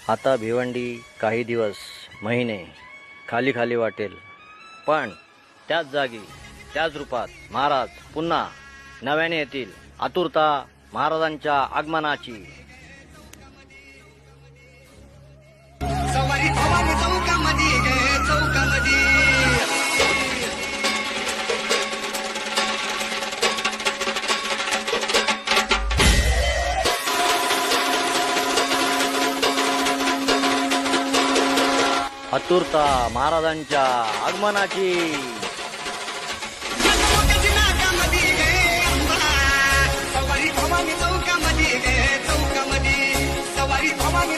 आता भिवंडी काही दिवस महिने खाली खाली वाटेल, पण त्याच जागी त्याच रूपात महाराज पुन्हा नव्याने येतील. आतुरता महाराजांच्या आगमनाची. सवारी भवानी चौकामध्ये गे चौकामध्ये आतुरता महाराजांच्या आगमनाची. सवारी भवानी चौकामध्ये गे चौकामध्ये सवारी भवानी